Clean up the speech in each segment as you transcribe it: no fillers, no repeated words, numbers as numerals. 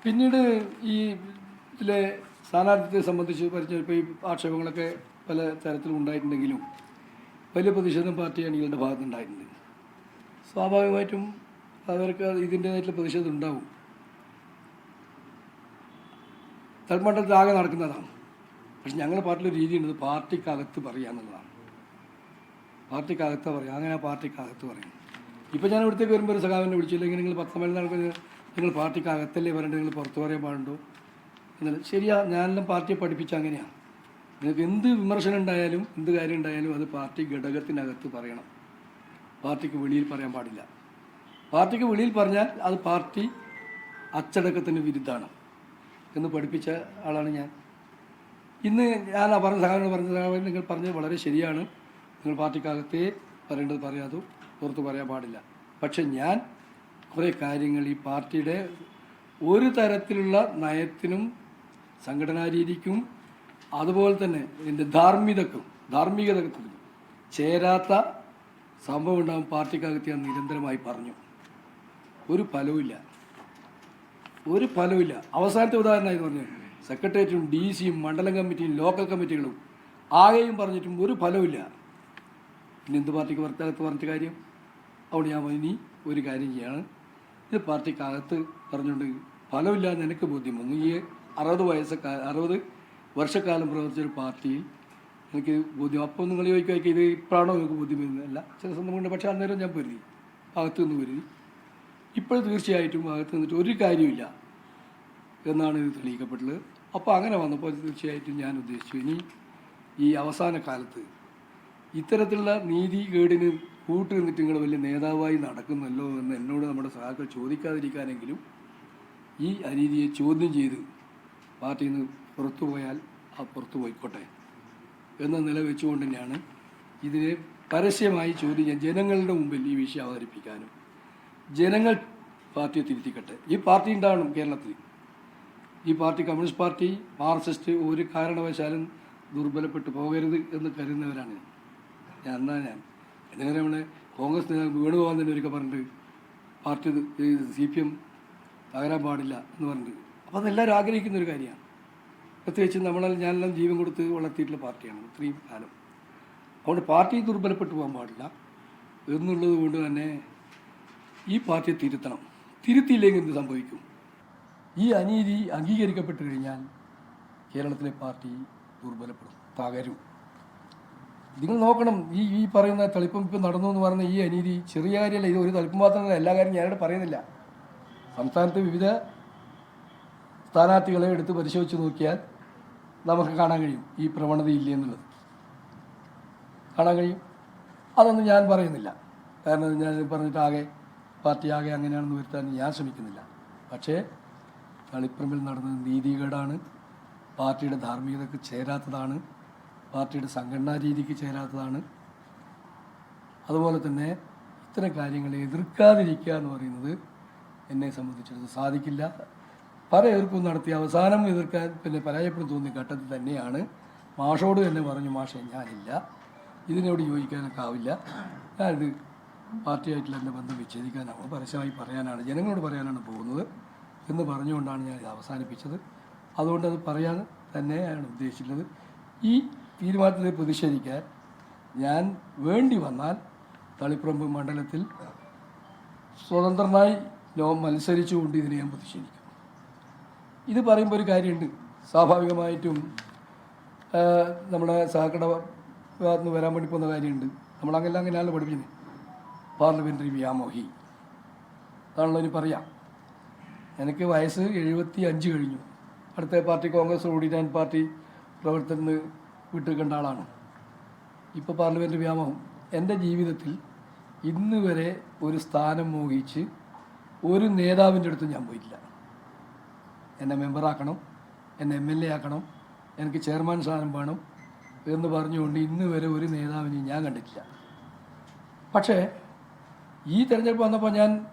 പിന്നീട് ഈ ഇതിലെ സ്ഥാനാർത്ഥിത്വത്തെ സംബന്ധിച്ച് ഇപ്പോൾ ഈ ആക്ഷേപങ്ങളൊക്കെ പല തരത്തിലും ഉണ്ടായിട്ടുണ്ടെങ്കിലും വലിയ പ്രതിഷേധം പാർട്ടി അണികളുടെ ഭാഗത്തുനിന്നുണ്ടായിട്ടുണ്ട്. സ്വാഭാവികമായിട്ടും അവർക്ക് ഇതിൻ്റേതായിട്ടുള്ള പ്രതിഷേധം ഉണ്ടാവും. തൽമണ്ഡലത്തിൽ ആകെ നടക്കുന്നതാണ്. പക്ഷെ ഞങ്ങളുടെ പാർട്ടിയിലൊരു രീതിയുണ്ട്, പാർട്ടിക്കകത്ത് പറയുക എന്നുള്ളതാണ്. പാർട്ടിക്കകത്ത് പറയുക, അങ്ങനെ പാർട്ടിക്കകത്ത് പറയും. ഇപ്പോൾ ഞാൻ ഇവിടത്തേക്ക് വരുമ്പോൾ ഒരു സഖാവിനെ വിളിച്ചില്ലെങ്കിൽ നിങ്ങൾ 10 മൈൽ നടക്കുന്നത് നിങ്ങൾ പാർട്ടിക്കകത്തല്ലേ പറയേണ്ടത്, നിങ്ങൾ പുറത്ത് പറയാൻ പാടുണ്ടോ എന്നല്ല. ശരിയാ, ഞാനെല്ലാം പാർട്ടിയെ പഠിപ്പിച്ച അങ്ങനെയാണ്. നിങ്ങൾക്ക് എന്ത് വിമർശനം ഉണ്ടായാലും എന്ത് കാര്യം ഉണ്ടായാലും അത് പാർട്ടി ഘടകത്തിനകത്ത് പറയണം, പാർട്ടിക്ക് വെളിയിൽ പറയാൻ പാടില്ല. പാർട്ടിക്ക് വെളിയിൽ പറഞ്ഞാൽ അത് പാർട്ടി അച്ചടക്കത്തിന് വിരുദ്ധമാണ് എന്ന് പഠിപ്പിച്ച ആളാണ് ഞാൻ. ഇന്ന് ഞാൻ പറഞ്ഞ സഹാബിനോട് പറഞ്ഞ സഹാബി നിങ്ങൾ പറഞ്ഞത് വളരെ ശരിയാണ്. നിങ്ങൾ പാർട്ടിക്കകത്തേ പറയേണ്ടത് പറയാതെ പുറത്ത് പറയാൻ പാടില്ല. പക്ഷെ ഞാൻ കുറേ കാര്യങ്ങൾ ഈ പാർട്ടിയുടെ ഒരു തരത്തിലുള്ള നയത്തിനും സംഘടനാ രീതിക്കും അതുപോലെ തന്നെ എൻ്റെ ധാർമ്മികതക്കും ചേരാത്ത സംഭവം ഉണ്ടാകും പാർട്ടിക്കകത്ത് ഞാൻ നിരന്തരമായി പറഞ്ഞു. ഒരു ഫലവുമില്ല. അവസാനത്തെ ഉദാഹരണമായി പറഞ്ഞു, സെക്രട്ടേറിയറ്റും DC-യും മണ്ഡലം കമ്മിറ്റിയും ലോക്കൽ കമ്മിറ്റികളും ആകെയും പറഞ്ഞിട്ടും ഒരു ഫലവുമില്ല. പിന്നെ എന്ത് പാർട്ടിക്ക് പുറത്തകത്ത് പറഞ്ഞ കാര്യം? അവിടെ ഞാൻ ഇനി ഒരു കാര്യം ചെയ്യാണ്, ഇത് പാർട്ടിക്കകത്ത് പറഞ്ഞുകൊണ്ട് ഫലമില്ല എന്ന് എനിക്ക് ബോധ്യം വന്നു. ഈ 60 വർഷക്കാലം പ്രവർത്തിച്ചൊരു പാർട്ടിയിൽ എനിക്ക് ബോധ്യം. അപ്പോൾ നിങ്ങൾ ചോദിക്കുക ഇത് ഇപ്പോഴാണോ നിങ്ങൾക്ക് ബോധ്യം വരുന്നതല്ല, ചില സന്ദർഭങ്ങളുണ്ട്. പക്ഷേ അന്നേരം ഞാൻ പൊരുതി, അകത്ത് നിന്ന് പൊരുതി. ഇപ്പോൾ തീർച്ചയായിട്ടും അകത്ത് നിന്നിട്ട് ഒരു കാര്യമില്ല എന്നാണ് ഇത് തെളിയിക്കപ്പെട്ടത്. അപ്പോൾ അങ്ങനെ വന്നപ്പോൾ തീർച്ചയായിട്ടും ഞാൻ ഉദ്ദേശിച്ചു, ഇനി ഈ അവസാന കാലത്ത് ഇത്തരത്തിലുള്ള നീതികേടിന് കൂട്ട് നിന്നിട്ട് നിങ്ങൾ വലിയ നേതാവായി നടക്കുന്നല്ലോ എന്ന് എന്നോട് നമ്മുടെ സഹാക്കൾ ചോദിക്കാതിരിക്കാനെങ്കിലും ഈ അനീതിയെ ചോദ്യം ചെയ്ത് പാർട്ടിയിൽ നിന്ന് പുറത്തു പോയാൽ ആ പുറത്തു പോയിക്കോട്ടെ എന്ന നില വെച്ചുകൊണ്ട് തന്നെയാണ് ഇതിനെ പരസ്യമായി ചോദ്യം ചെയ്യാൻ ജനങ്ങളുടെ മുമ്പിൽ ഈ വിഷയം അവതരിപ്പിക്കാനും ജനങ്ങൾ പാർട്ടിയെ തിരുത്തിക്കട്ടെ. ഈ പാർട്ടി ഉണ്ടാവണം കേരളത്തിൽ. ഈ പാർട്ടി കമ്മ്യൂണിസ്റ്റ് പാർട്ടി, മാർക്സിസ്റ്റ് ഒരു കാരണവശാലും ദുർബലപ്പെട്ടു പോകരുത് എന്ന് കരുതുന്നവരാണ് ഞാൻ. എന്തിനാണ് നമ്മളെ കോൺഗ്രസ് നേതാവ് വേണുഗോപാൽ തന്നെ ഒരിക്കൽ പറഞ്ഞിട്ട് പാർട്ടി CPM തകരാൻ പാടില്ല എന്ന് പറഞ്ഞിട്ട്. അപ്പോൾ അതെല്ലാവരും ആഗ്രഹിക്കുന്നൊരു കാര്യമാണ്. പ്രത്യേകിച്ച് ഞാനെല്ലാം ജീവൻ കൊടുത്ത് വളർത്തിയിട്ടുള്ള പാർട്ടിയാണ് ഇത്രയും കാലം. അതുകൊണ്ട് പാർട്ടി ദുർബലപ്പെട്ടു പോകാൻ പാടില്ല എന്നുള്ളത് കൊണ്ട് തന്നെ ഈ പാർട്ടിയെ തിരുത്തണം. തിരുത്തിയില്ലെങ്കിൽ എന്ത് സംഭവിക്കും? ഈ അനീതി അംഗീകരിക്കപ്പെട്ടു കഴിഞ്ഞാൽ കേരളത്തിലെ പാർട്ടി ദുർബലപ്പെടും, തകരും. നിങ്ങൾ നോക്കണം, ഈ പറയുന്ന തളിപ്പം ഇപ്പം നടന്നു എന്ന് പറയുന്ന ഈ അനീതി ചെറിയ കാര്യമല്ല. ഇത് ഒരു തളിപ്പം മാത്രമല്ല, എല്ലാ കാര്യം ഞാനിവിടെ പറയുന്നില്ല. സംസ്ഥാനത്ത് വിവിധ സ്ഥാനാർത്ഥികളെ എടുത്ത് പരിശോധിച്ച് നോക്കിയാൽ നമുക്ക് കാണാൻ കഴിയും ഈ പ്രവണതയില്ലേ എന്നുള്ളത് കാണാൻ കഴിയും. അതൊന്നും ഞാൻ പറയുന്നില്ല, കാരണം ഞാൻ പറഞ്ഞിട്ട് പാർട്ടി ആകെ അങ്ങനെയാണെന്ന് വരുത്താൻ ഞാൻ ശ്രമിക്കുന്നില്ല. പക്ഷേ തളിപ്പറമ്പിൽ നടന്നത് നീതികേടാണ്, പാർട്ടിയുടെ ധാർമ്മികതയ്ക്ക് ചേരാത്തതാണ്, പാർട്ടിയുടെ സംഘടനാ രീതിക്ക് ചേരാത്തതാണ്. അതുപോലെ തന്നെ ഇത്തരം കാര്യങ്ങളെ എതിർക്കാതിരിക്കുക എന്ന് പറയുന്നത് എന്നെ സംബന്ധിച്ചിടത്തോളം സാധിക്കില്ല. പല എതിർപ്പും നടത്തി അവസാനം എതിർക്കാൻ പരാജയപ്പെടും തോന്നിയ ഘട്ടത്തിൽ തന്നെയാണ് മാഷോട് തന്നെ പറഞ്ഞു, മാഷെ ഞാനില്ല, ഇതിനോട് യോജിക്കാനൊക്കെ ആവില്ല, ഞാനിത് പാർട്ടിയായിട്ടുള്ള എൻ്റെ ബന്ധം വിച്ഛേദിക്കാനാണ്, പരസ്യമായി പറയാനാണ്, ജനങ്ങളോട് പറയാനാണ് പോകുന്നത് എന്ന് പറഞ്ഞുകൊണ്ടാണ് ഞാൻ ഇത് അവസാനിപ്പിച്ചത്. അതുകൊണ്ട് അത് പറയാൻ തന്നെയാണ് ഉദ്ദേശിക്കുന്നത്. ഈ തീരുമാനത്തിൽ പ്രതിഷേധിക്കാൻ ഞാൻ വേണ്ടി വന്നാൽ തളിപ്പറമ്പ് മണ്ഡലത്തിൽ സ്വതന്ത്രനായി മത്സരിച്ചുകൊണ്ട് ഇതിനെ ഞാൻ പ്രതിഷേധിക്കും. ഇത് പറയുമ്പോൾ ഒരു കാര്യമുണ്ട്, സ്വാഭാവികമായിട്ടും നമ്മുടെ സഹകരണ ഭാഗത്ത് നിന്ന് വരാൻ വേണ്ടി പോകുന്ന കാര്യമുണ്ട്. അങ്ങനെയാണല്ലോ പഠിപ്പിക്കുന്നത്, പാർലമെൻ്ററി വ്യാമോഹി അതാണല്ലോ ഇനി പറയാം. എനിക്ക് വയസ്സ് 75 കഴിഞ്ഞു. അടുത്ത പാർട്ടി കോൺഗ്രസ് കൂടി ഞാൻ പാർട്ടി പ്രവർത്തനത്തിന് വിട്ടുകണ്ട ആളാണ്. ഇപ്പോൾ പാർലമെൻ്ററി വ്യാമോഹം എൻ്റെ ജീവിതത്തിൽ ഇന്ന് വരെ ഒരു സ്ഥാനം മോഹിച്ച് ഒരു നേതാവിൻ്റെ അടുത്ത് ഞാൻ പോയിട്ടില്ല. എന്നെ മെമ്പറാക്കണം, എന്നെ MLA ആക്കണം, എനിക്ക് ചെയർമാൻ സ്ഥാനം വേണം എന്ന് പറഞ്ഞുകൊണ്ട് ഇന്ന് വരെ ഒരു നേതാവിനെയും ഞാൻ കണ്ടിട്ടില്ല. പക്ഷേ ഈ തിരഞ്ഞെടുപ്പ് വന്നപ്പോൾ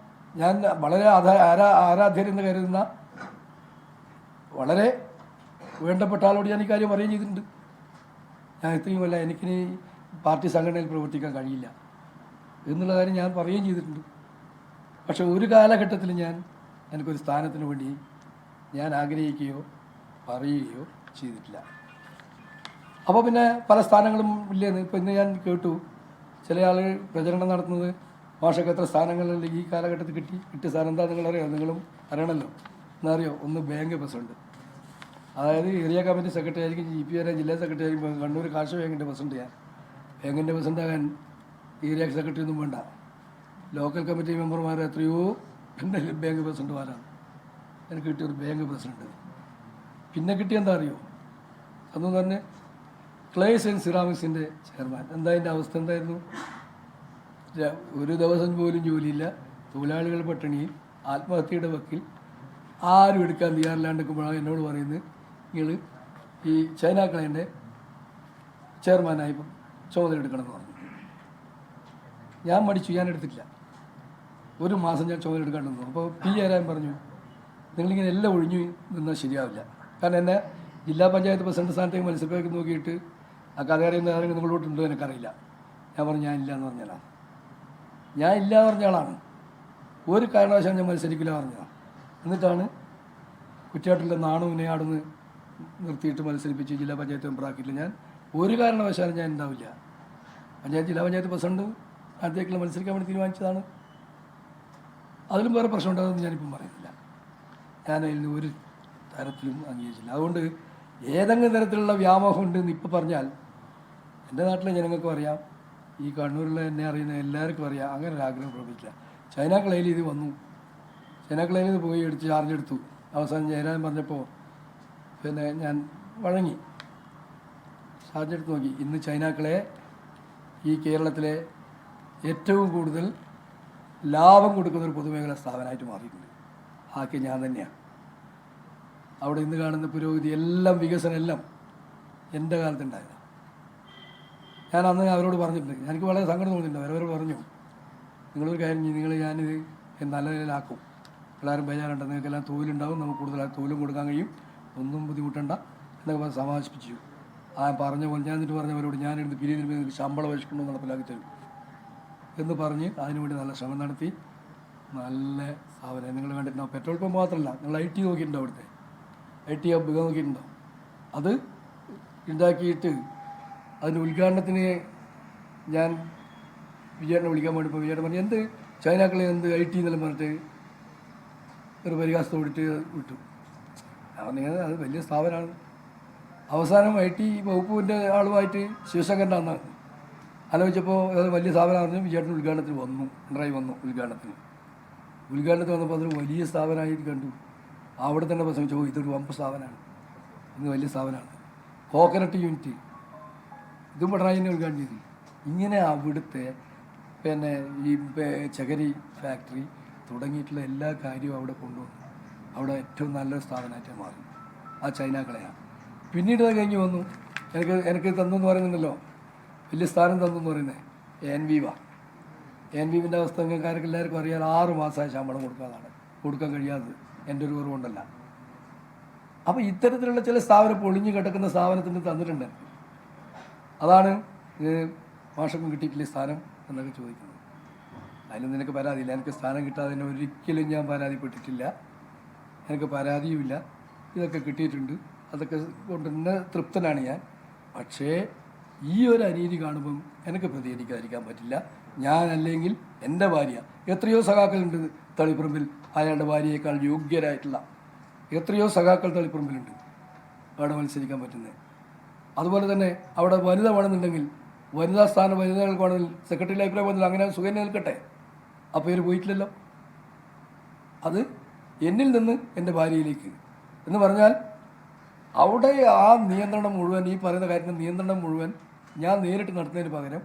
ഞാൻ വളരെ ആരാധ്യരെന്ന് കരുതുന്ന വളരെ വേണ്ടപ്പെട്ട ആളോട് ഞാൻ ഈ കാര്യം പറയുകയും ചെയ്തിട്ടുണ്ട്. ഞാൻ ഇത്രയുമല്ല, എനിക്കിനി പാർട്ടി സംഘടനയിൽ പ്രവർത്തിക്കാൻ കഴിയില്ല എന്നുള്ള കാര്യം ഞാൻ പറയുകയും ചെയ്തിട്ടുണ്ട്. പക്ഷെ ഒരു കാലഘട്ടത്തിൽ എനിക്കൊരു സ്ഥാനത്തിന് വേണ്ടി ഞാൻ ആഗ്രഹിക്കുകയോ പറയുകയോ ചെയ്തിട്ടില്ല. അപ്പോൾ പിന്നെ പല സ്ഥാനങ്ങളും ഇല്ലേന്ന് ഇപ്പം ഇന്ന് ഞാൻ കേട്ടു ചില ആൾ പ്രചരണം നടത്തുന്നത് മാഷക്ക് എത്ര സ്ഥാനങ്ങളിൽ ഈ കാലഘട്ടത്തിൽ കിട്ടിയ സ്ഥാനം എന്താ നിങ്ങളറിയാം, നിങ്ങളും അറിയണമല്ലോ. എന്നറിയോ, ഒന്ന് ബാങ്ക് പ്രസിഡന്റ്, അതായത് ഏരിയ കമ്മിറ്റി സെക്രട്ടറി ആയിരിക്കും, GPR ജില്ലാ സെക്രട്ടറി ആയിരിക്കും. കണ്ണൂർ കാർഷിക ബാങ്കിൻ്റെ പ്രസിഡന്റ് ഞാൻ. ബാങ്കിൻ്റെ പ്രസിഡന്റാകാൻ ഏരിയ സെക്രട്ടറി ഒന്നും വേണ്ട, ലോക്കൽ കമ്മിറ്റി മെമ്പർമാർ എത്രയോ പിന്നെ ബാങ്ക് പ്രസിഡന്റുമാരാണ്. എനിക്ക് കിട്ടിയൊരു ബാങ്ക് പ്രസിഡന്റ്. പിന്നെ കിട്ടിയ എന്താ അറിയോ, അതെന്ന് പറഞ്ഞ് ക്ലേസ് ആൻഡ് സിറാമിക്സിൻ്റെ ചെയർമാൻ. എന്താ അതിൻ്റെ അവസ്ഥ എന്തായിരുന്നു? ഒരു ദിവസം പോലും ജോലിയില്ല, തൊഴിലാളികൾ പട്ടിണിയിൽ, ആത്മഹത്യയുടെ വക്കിൽ, ആരും എടുക്കാൻ തയ്യാറില്ലാണ്ട് നിൽക്കുമ്പോഴാണ് എന്നോട് പറയുന്നത് നിങ്ങൾ ഈ ചൈന ക്ലൈൻ്റെ ചെയർമാനായി ചുമതല എടുക്കണമെന്ന് പറഞ്ഞു. ഞാൻ മടിച്ചു, ഞാൻ എടുത്തില്ല. ഒരു മാസം ഞാൻ ചുമതല എടുക്കാണ്ടെന്നു. അപ്പോൾ പി ജയരാജൻ പറഞ്ഞു നിങ്ങളിങ്ങനെ എല്ലാം ഒഴിഞ്ഞു നിന്നാൽ ശരിയാവില്ല. കാരണം എന്നെ ജില്ലാ പഞ്ചായത്ത് പ്രസിഡന്റ് സ്ഥാനത്തേക്ക് മത്സരപ്പേക്ക് നോക്കിയിട്ട് ആ കഥ അറിയുന്ന ആരെങ്കിലും നിങ്ങളോട്ടുണ്ടോ എനിക്കറിയില്ല. ഞാൻ പറഞ്ഞു ഞാൻ ഇല്ല എന്ന് പറഞ്ഞാലാണ്. ഞാൻ ഇല്ല എന്ന് പറഞ്ഞ ആളാണ്. ഒരു കാരണവശാലും ഞാൻ മത്സരിക്കില്ല പറഞ്ഞതാണ്. എന്നിട്ടാണ് കുറ്റ്യാട്ടിലെ നാണുവിനെ ആടുന്ന് നിർത്തിയിട്ട് മത്സരിപ്പിച്ച് ജില്ലാ പഞ്ചായത്ത് മെമ്പറാക്കിയില്ല. ഞാൻ ഒരു കാരണവശാലും ഞാൻ ഉണ്ടാവില്ല. ജില്ലാ പഞ്ചായത്ത് പ്രസിഡന്റ് അടുത്തേക്കുള്ള മത്സരിക്കാൻ വേണ്ടി തീരുമാനിച്ചതാണ്. അതിലും വേറെ പ്രശ്നം ഉണ്ടാകുമെന്ന് ഞാനിപ്പം പറയുന്നില്ല. ഞാൻ അതിൽ ഒരു തരത്തിലും അംഗീകരിച്ചില്ല. അതുകൊണ്ട് ഏതെങ്കിലും തരത്തിലുള്ള വ്യാമോഹം ഉണ്ടെന്ന് ഇപ്പം പറഞ്ഞാൽ എൻ്റെ നാട്ടിലെ ജനങ്ങൾക്കും അറിയാം, ഈ കണ്ണൂരിലെ എന്നെ അറിയുന്ന എല്ലാവർക്കും അറിയാം. അങ്ങനെ ഒരു ആഗ്രഹം പ്രകടിപ്പിക്കില്ല. ചൈന ക്ലയിൽ ഇത് വന്നു, ചൈന ക്ലയിൽ ഇത് പോയി ചാർജ് എടുത്തു. അവസാനം ജയരാജൻ പറഞ്ഞപ്പോൾ പിന്നെ ഞാൻ വഴങ്ങി, ചാർജ് എടുത്ത് നോക്കി. ഇന്ന് ചൈന ക്ലേ ഈ കേരളത്തിലെ ഏറ്റവും കൂടുതൽ ലാഭം കൊടുക്കുന്ന ഒരു പൊതുമേഖലാ സ്ഥാപനമായിട്ട് മാറിയിട്ടുണ്ട്. ആക്കി ഞാൻ തന്നെയാണ്. അവിടെ ഇന്ന് കാണുന്ന പുരോഗതി എല്ലാം, വികസനം എല്ലാം എൻ്റെ കാലത്തുണ്ടായതാണ്. ഞാൻ അന്ന് അവരോട് പറഞ്ഞിട്ടുണ്ട്. എനിക്ക് വളരെ സങ്കടം തോന്നിയിട്ടുണ്ട്. അവരവർ പറഞ്ഞു നിങ്ങളൊരു കാര്യം ചെയ്യും, ഞാനിത് നല്ല നിലയിലാക്കും, എല്ലാവരും ബേജാറുണ്ട്, നിങ്ങൾക്കെല്ലാം തൊഴിലുണ്ടാവും, നമുക്ക് കൂടുതൽ തൊഴിലും കൊടുക്കാൻ കഴിയും, ഒന്നും ബുദ്ധിമുട്ടണ്ട എന്നൊക്കെ പറഞ്ഞ് സമാധാനിപ്പിച്ചു. ആ പറഞ്ഞ പോലെ ഞാൻ എന്നിട്ട് പറഞ്ഞവരോട് ഞാനെടുത്ത് പിരിയുന്നതിന് ശമ്പളം വഹിച്ചിട്ടുണ്ടോ നടപ്പിലാക്കി തരും എന്ന് പറഞ്ഞ് അതിനുവേണ്ടി നല്ല ശ്രമം നടത്തി. നല്ല സ്ഥാപനം നിങ്ങൾ കണ്ടിട്ടുണ്ടാവും. പെട്രോൾ പമ്പ് മാത്രമല്ല, നിങ്ങൾ IT നോക്കിയിട്ടുണ്ടോ, അവിടുത്തെ IT ഹബ്ബ് നോക്കിയിട്ടുണ്ടോ? അത് ഉണ്ടാക്കിയിട്ട് അതിൻ്റെ ഉദ്ഘാടനത്തിന് ഞാൻ വിജയേട്ടനെ വിളിക്കാൻ വേണ്ടിയപ്പോൾ വിജയേട്ടൻ പറഞ്ഞു എന്ത് ചൈനാക്കളെ എന്ത് IT എന്നെല്ലാം പറഞ്ഞിട്ട് ഒരു പരിഹാസത്തോടിട്ട് വിട്ടു. പറഞ്ഞത് അത് വലിയ സ്ഥാപനമാണ്. അവസാനം IT വകുപ്പിൻ്റെ ആളുമായിട്ട് ശിവശങ്കരൻ്റെ അന്നാണ് ആലോചിച്ചപ്പോൾ അത് വലിയ സ്ഥാപനമായിരുന്നു. വിജയേട്ടൻ ഉദ്ഘാടനത്തിന് വന്നു, പിണറായി വന്നു ഉദ്ഘാടനത്തിന് വന്നപ്പോൾ അതൊരു വലിയ സ്ഥാപനമായിട്ട് കണ്ടു. അവിടെ തന്നെ പ്രസംഗിച്ചു, ഇതൊരു വമ്പ് സ്ഥാപനമാണ്, ഇന്ന് വലിയ സ്ഥാപനമാണ്. കോക്കനട്ട് യൂണിറ്റ് ഇതും പിണറായിനെ ഉദ്ഘാടനം ചെയ്തു. ഇങ്ങനെ അവിടുത്തെ പിന്നെ ഈ ചകരി ഫാക്ടറി തുടങ്ങിയിട്ടുള്ള എല്ലാ കാര്യവും അവിടെ കൊണ്ടുവന്നു. അവിടെ ഏറ്റവും നല്ലൊരു സ്ഥാപനമായിട്ട് മാറി ആ ചൈന കളയാണ്. പിന്നീട് അത് കഴിഞ്ഞ് വന്നു, എനിക്ക് തന്നെന്ന് പറയുന്നുണ്ടല്ലോ, വലിയ സ്ഥാനം തന്നെന്ന് പറയുന്നത് ANVIന്റെ അവസ്ഥ നിങ്ങൾക്കാർക്ക് എല്ലാവർക്കും അറിയാം. 6 മാസമായി ശമ്പളം കൊടുക്കാൻ കഴിയാത്തത് എൻ്റെ ഒരു കുറവുണ്ടല്ല. അപ്പോൾ ഇത്തരത്തിലുള്ള ചില സ്ഥാപനം പൊളിഞ്ഞു കിടക്കുന്ന സ്ഥാപനത്തിന് തന്നിട്ടുണ്ട്. അതാണ് മാഷക്കും കിട്ടിയിട്ടില്ല സ്ഥാനം എന്നൊക്കെ ചോദിക്കുന്നത്. അതിന് നിനക്ക് പരാതിയില്ല. എനിക്ക് സ്ഥാനം കിട്ടാതെ തന്നെ ഒരിക്കലും ഞാൻ പരാതിപ്പെട്ടിട്ടില്ല, എനിക്ക് പരാതിയുമില്ല. ഇതൊക്കെ കിട്ടിയിട്ടുണ്ട്, അതൊക്കെ കൊണ്ട് തന്നെ തൃപ്തനാണ് ഞാൻ. പക്ഷേ ഈ ഒരു അനീതി കാണുമ്പം എനിക്ക് പ്രതികരിക്കാതിരിക്കാൻ പറ്റില്ല. ഞാനല്ലെങ്കിൽ എൻ്റെ ഭാര്യ, എത്രയോ സഖാക്കളുണ്ട് തളിപ്പറമ്പിൽ അയാളുടെ ഭാര്യയേക്കാൾ യോഗ്യരായിട്ടുള്ള എത്രയോ സഖാക്കൾ തളിപ്പറമ്പിലുണ്ട് അവിടെ മത്സരിക്കാൻ പറ്റുന്നത്. അതുപോലെ തന്നെ അവിടെ വനിത വേണമെന്നുണ്ടെങ്കിൽ വനിതാ സ്ഥാനം വനിതകൾക്ക് വേണമെങ്കിൽ സെക്രട്ടറി അഭിപ്രായം വന്നില്ല, അങ്ങനെ സുഖം നിൽക്കട്ടെ. ആ പേര് പോയിട്ടില്ലല്ലോ. അത് എന്നിൽ നിന്ന് എൻ്റെ ഭാര്യയിലേക്ക് എന്ന് പറഞ്ഞാൽ അവിടെ ആ നിയന്ത്രണം മുഴുവൻ, ഈ പറയുന്ന കാര്യത്തിൻ്റെ നിയന്ത്രണം മുഴുവൻ ഞാൻ നേരിട്ട് നടത്തുന്നതിന് പകരം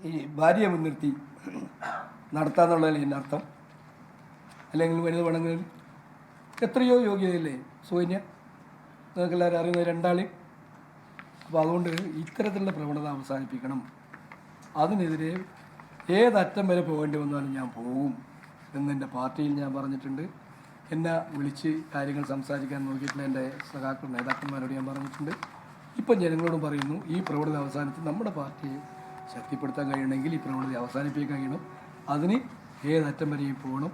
ഈ ഭാര്യയെ മുൻനിർത്തി നടത്താമെന്നുള്ളതല്ലേ എൻ്റെ അർത്ഥം. അല്ലെങ്കിൽ വനിത വേണമെങ്കിൽ എത്രയോ യോഗ്യതയല്ലേ സൂന്യ, നിങ്ങൾക്കെല്ലാവരും അറിയുന്ന 2 ആൾ. അപ്പോൾ അതുകൊണ്ട് ഇത്തരത്തിലുള്ള പ്രവണത അവസാനിപ്പിക്കണം. അതിനെതിരെ ഏതറ്റം വരെ പോകേണ്ടി വന്നാലും ഞാൻ പോകും എന്നെൻ്റെ പാർട്ടിയിൽ ഞാൻ പറഞ്ഞിട്ടുണ്ട്. എന്നെ വിളിച്ച് കാര്യങ്ങൾ സംസാരിക്കാൻ നോക്കിയിട്ടുള്ള എൻ്റെ സഖാക്കൾ നേതാക്കന്മാരോട് ഞാൻ പറഞ്ഞിട്ടുണ്ട്. ഇപ്പം ജനങ്ങളോടും പറയുന്നു, ഈ പ്രവണത അവസാനിച്ച് നമ്മുടെ പാർട്ടിയെ ശക്തിപ്പെടുത്താൻ കഴിയണമെങ്കിൽ ഈ പ്രവണത അവസാനിപ്പിക്കാൻ കഴിയണം. അതിന് ഏതറ്റം വരെയും പോകണം.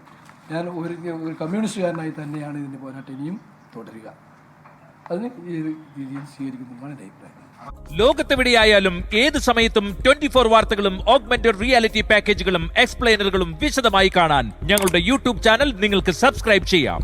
ഞാൻ ഒരു കമ്മ്യൂണിസ്റ്റുകാരനായി തന്നെയാണ് ഇതിൻ്റെ പോരാട്ടം ഇനിയും തുടരുക. അതിന് ഈ രീതിയിൽ സ്വീകരിക്കുന്നതാണ് എൻ്റെ അഭിപ്രായം. ലോകത്തെവിടെയായാലും ഏത് സമയത്തും 24 വാർത്തകളും ഓഗ്മെന്റഡ് റിയാലിറ്റി പാക്കേജുകളും എക്സ്പ്ലെയിനറുകളും വിശദമായി കാണാൻ ഞങ്ങളുടെ യൂട്യൂബ് ചാനൽ നിങ്ങൾക്ക് സബ്സ്ക്രൈബ് ചെയ്യാം.